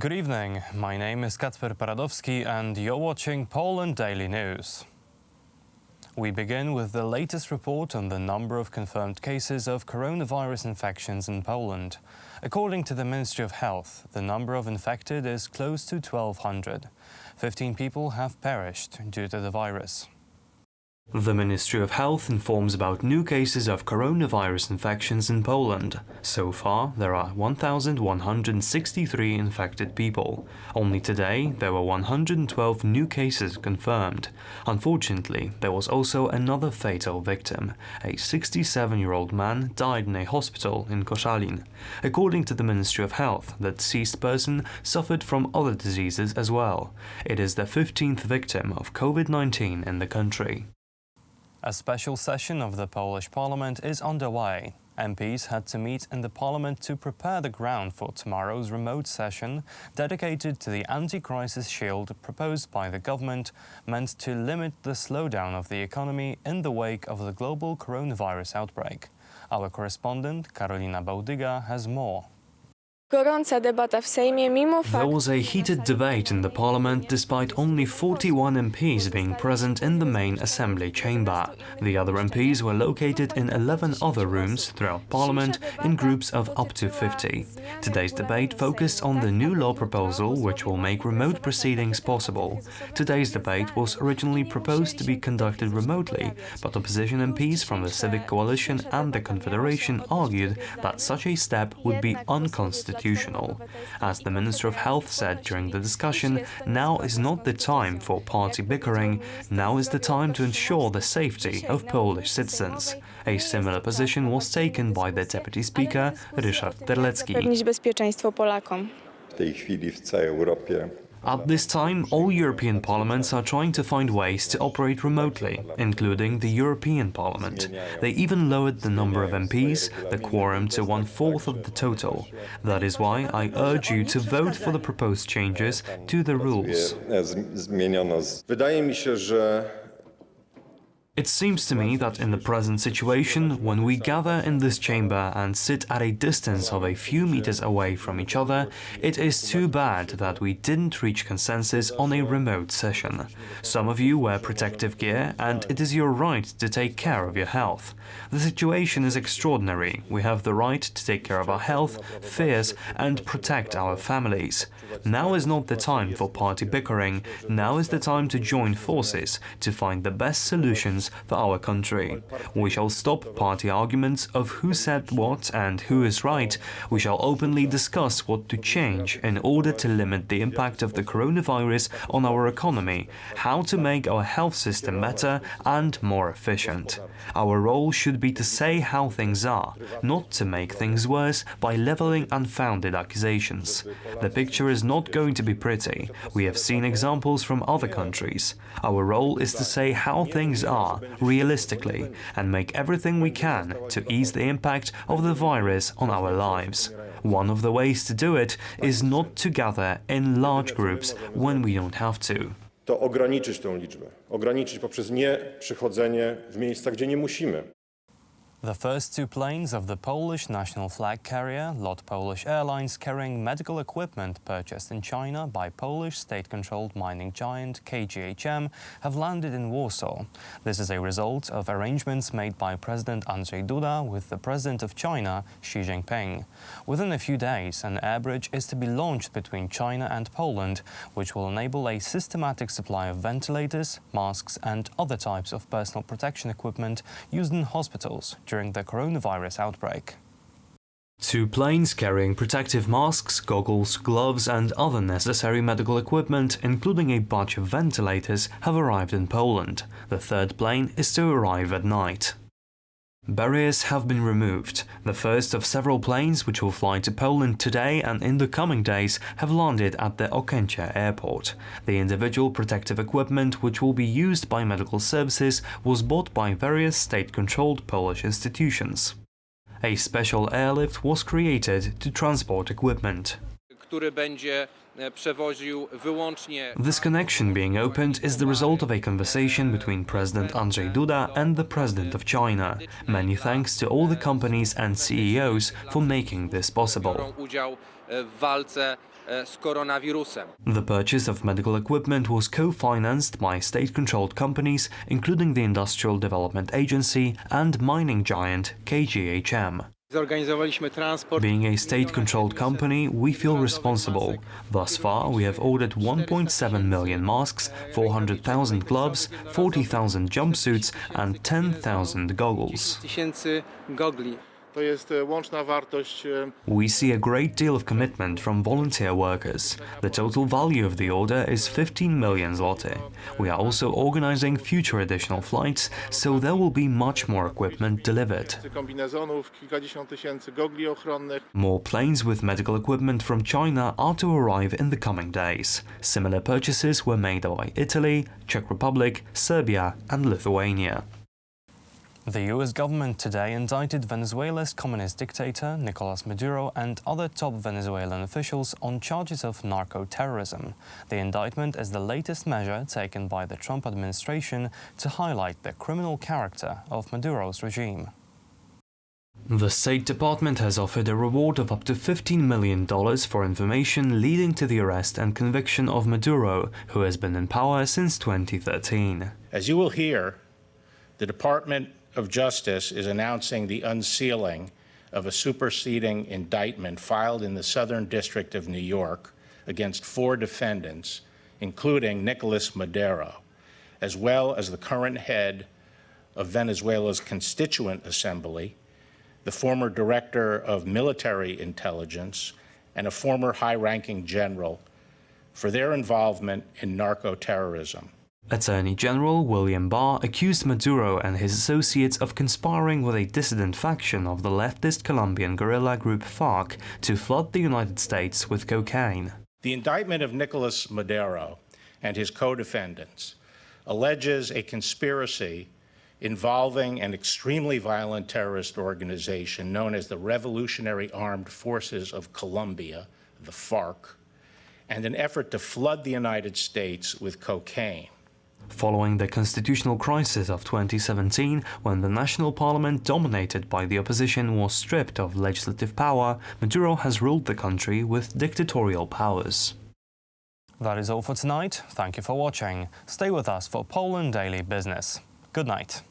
Good evening, my name is Kacper Paradowski and you're watching Poland Daily News. We begin with the latest report on the number of confirmed cases of coronavirus infections in Poland. According to the Ministry of Health, the number of infected is close to 1,200. 15 people have perished due to the virus. The Ministry of Health informs about new cases of coronavirus infections in Poland. So far, there are 1,163 infected people. Only today, there were 112 new cases confirmed. Unfortunately, there was also another fatal victim. A 67-year-old man died in a hospital in Koszalin. According to the Ministry of Health, the deceased person suffered from other diseases as well. It is the 15th victim of COVID-19 in the country. A special session of the Polish Parliament is underway. MPs had to meet in the Parliament to prepare the ground for tomorrow's remote session dedicated to the anti-crisis shield proposed by the government, meant to limit the slowdown of the economy in the wake of the global coronavirus outbreak. Our correspondent Karolina Bałdyga has more. There was a heated debate in the parliament despite only 41 MPs being present in the main assembly chamber. The other MPs were located in 11 other rooms throughout parliament in groups of up to 50. Today's debate focused on the new law proposal which will make remote proceedings possible. Today's debate was originally proposed to be conducted remotely, but opposition MPs from the Civic Coalition and the Confederation argued that such a step would be unconstitutional. As the Minister of Health said during the discussion, now is not the time for party bickering, now is the time to ensure the safety of Polish citizens. A similar position was taken by the Deputy Speaker, Ryszard Terlecki. At this time, all European parliaments are trying to find ways to operate remotely, including the European Parliament. They even lowered the number of MPs, the quorum, to 1/4 of the total. That is why I urge you to vote for the proposed changes to the rules. It seems to me that in the present situation, when we gather in this chamber and sit at a distance of a few meters away from each other, it is too bad that we didn't reach consensus on a remote session. Some of you wear protective gear, and it is your right to take care of your health. The situation is extraordinary. We have the right to take care of our health, fears, and protect our families. Now is not the time for party bickering. Now is the time to join forces to find the best solutions for our country. We shall stop party arguments of who said what and who is right. We shall openly discuss what to change in order to limit the impact of the coronavirus on our economy, how to make our health system better and more efficient. Our role should be to say how things are, not to make things worse by leveling unfounded accusations. The picture is not going to be pretty. We have seen examples from other countries. Our role is to say how things are, realistically, and make everything we can to ease the impact of the virus on our lives. One of the ways to do it is not to gather in large groups when we don't have to. To ograniczyć tę liczbę. Ograniczyć poprzez nieprzychodzenie w miejsca, gdzie nie musimy. The first two planes of the Polish national flag carrier, LOT Polish Airlines, carrying medical equipment purchased in China by Polish state-controlled mining giant KGHM, have landed in Warsaw. This is a result of arrangements made by President Andrzej Duda with the President of China, Xi Jinping. Within a few days, an air bridge is to be launched between China and Poland, which will enable a systematic supply of ventilators, masks and other types of personal protection equipment used in hospitals during the coronavirus outbreak. Two planes carrying protective masks, goggles, gloves and other necessary medical equipment, including a batch of ventilators, have arrived in Poland. The third plane is to arrive at night. Barriers have been removed. The first of several planes which will fly to Poland today and in the coming days have landed at the Okęcie airport. The individual protective equipment which will be used by medical services was bought by various state-controlled Polish institutions. A special airlift was created to transport equipment. This connection being opened is the result of a conversation between President Andrzej Duda and the President of China. Many thanks to all the companies and CEOs for making this possible. z koronawirusem. The purchase of medical equipment was co-financed by state-controlled companies, including the Industrial Development Agency and mining giant KGHM. Zorganizowaliśmy transport. Being a state-controlled company, we feel responsible. Thus far, we have ordered 1.7 million masks, 400,000 gloves, 40,000 jumpsuits and 10,000 goggles. 1000 gogli. To jest łączna wartość. We see a great deal of commitment from volunteer workers. The total value of the order is 15 million zloty. We are also organizing future additional flights, so there will be much more equipment delivered. Kombinezonów, kilkadziesiąt tysięcy gogli ochronnych. More planes with medical equipment from China are to arrive in the coming days. Similar purchases were made by Italy, Czech Republic, Serbia and Lithuania. The US government today indicted Venezuela's communist dictator Nicolas Maduro and other top Venezuelan officials on charges of narco-terrorism. The indictment is the latest measure taken by the Trump administration to highlight the criminal character of Maduro's regime. The State Department has offered a reward of up to $15 million for information leading to the arrest and conviction of Maduro, who has been in power since 2013. As you will hear, the Department of Justice is announcing the unsealing of a superseding indictment filed in the Southern District of New York against 4 defendants, including Nicolas Maduro, as well as the current head of Venezuela's Constituent Assembly, the former director of military intelligence, and a former high-ranking general for their involvement in narco-terrorism. Attorney General William Barr accused Maduro and his associates of conspiring with a dissident faction of the leftist Colombian guerrilla group FARC to flood the United States with cocaine. The indictment of Nicolas Maduro and his co-defendants alleges a conspiracy involving an extremely violent terrorist organization known as the Revolutionary Armed Forces of Colombia, the FARC, and an effort to flood the United States with cocaine. Following the constitutional crisis of 2017, when the national parliament dominated by the opposition was stripped of legislative power, Maduro has ruled the country with dictatorial powers. That is all for tonight. Thank you for watching. Stay with us for Poland Daily Business. Good night.